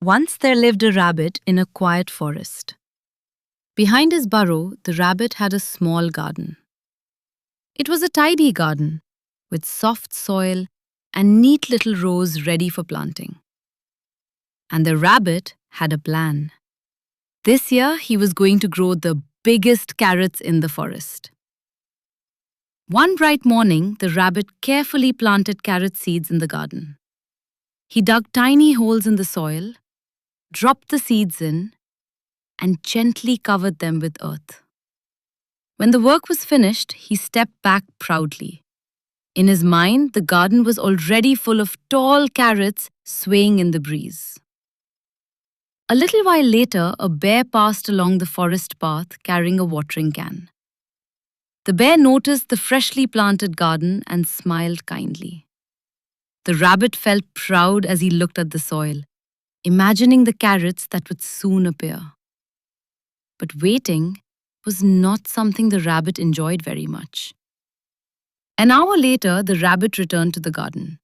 Once there lived a rabbit in a quiet forest. Behind his burrow, the rabbit had a small garden. It was a tidy garden with soft soil and neat little rows ready for planting. And the rabbit had a plan. This year, he was going to grow the biggest carrots in the forest. One bright morning, the rabbit carefully planted carrot seeds in the garden. He dug tiny holes in the soil, dropped the seeds in, and gently covered them with earth. When the work was finished, he stepped back proudly. In his mind, the garden was already full of tall carrots swaying in the breeze. A little while later, a bear passed along the forest path carrying a watering can. The bear noticed the freshly planted garden and smiled kindly. The rabbit felt proud as he looked at the soil, imagining the carrots that would soon appear. But waiting was not something the rabbit enjoyed very much. An hour later, the rabbit returned to the garden.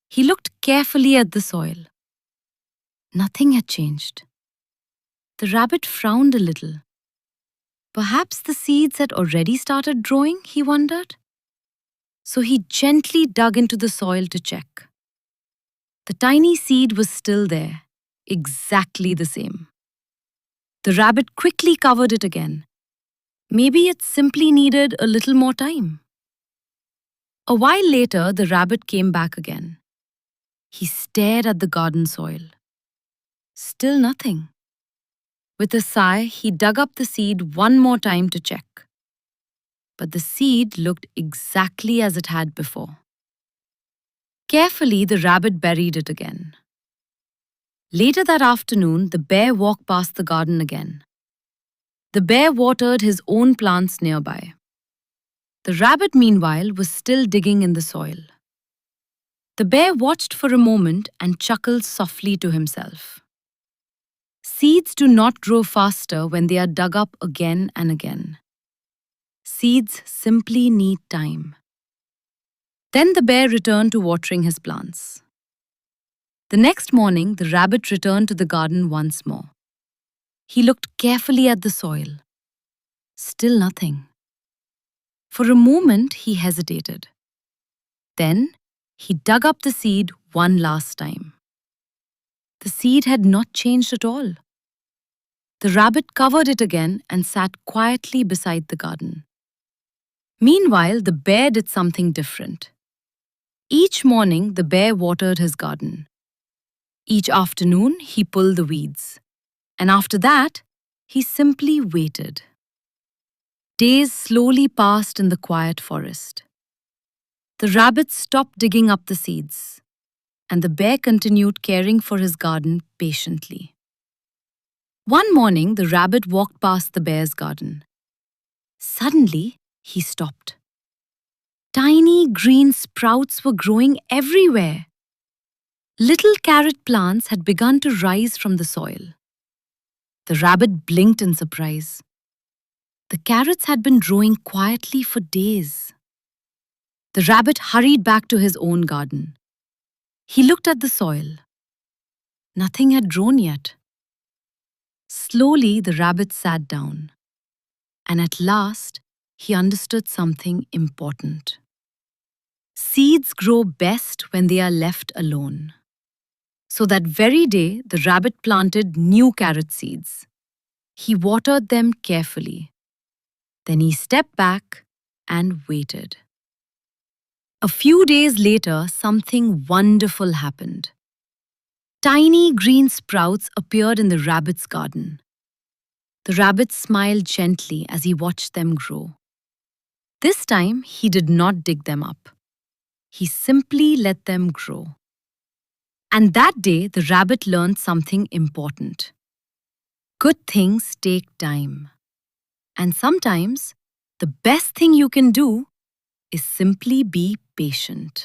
He looked carefully at the soil. Nothing had changed. The rabbit frowned a little. Perhaps the seeds had already started growing, he wondered. So he gently dug into the soil to check. The tiny seed was still there, exactly the same. The rabbit quickly covered it again. Maybe it simply needed a little more time. A while later, the rabbit came back again. He stared at the garden soil. Still nothing. With a sigh, he dug up the seed one more time to check. But the seed looked exactly as it had before. Carefully, the rabbit buried it again. Later that afternoon, the bear walked past the garden again. The bear watered his own plants nearby. The rabbit, meanwhile, was still digging in the soil. The bear watched for a moment and chuckled softly to himself. Seeds do not grow faster when they are dug up again and again. Seeds simply need time. Then the bear returned to watering his plants. The next morning, the rabbit returned to the garden once more. He looked carefully at the soil. Still nothing. For a moment, he hesitated. Then, he dug up the seed one last time. The seed had not changed at all. The rabbit covered it again and sat quietly beside the garden. Meanwhile, the bear did something different. Each morning, the bear watered his garden. Each afternoon, he pulled the weeds. And after that, he simply waited. Days slowly passed in the quiet forest. The rabbit stopped digging up the seeds, and the bear continued caring for his garden patiently. One morning, the rabbit walked past the bear's garden. Suddenly, he stopped. Tiny green sprouts were growing everywhere. Little carrot plants had begun to rise from the soil. The rabbit blinked in surprise. The carrots had been growing quietly for days. The rabbit hurried back to his own garden. He looked at the soil. Nothing had grown yet. Slowly, the rabbit sat down. And at last, he understood something important. Seeds grow best when they are left alone. So that very day, the rabbit planted new carrot seeds. He watered them carefully. Then he stepped back and waited. A few days later, something wonderful happened. Tiny green sprouts appeared in the rabbit's garden. The rabbit smiled gently as he watched them grow. This time, he did not dig them up. He simply let them grow. And that day, the rabbit learned something important. Good things take time. And sometimes, the best thing you can do is simply be patient.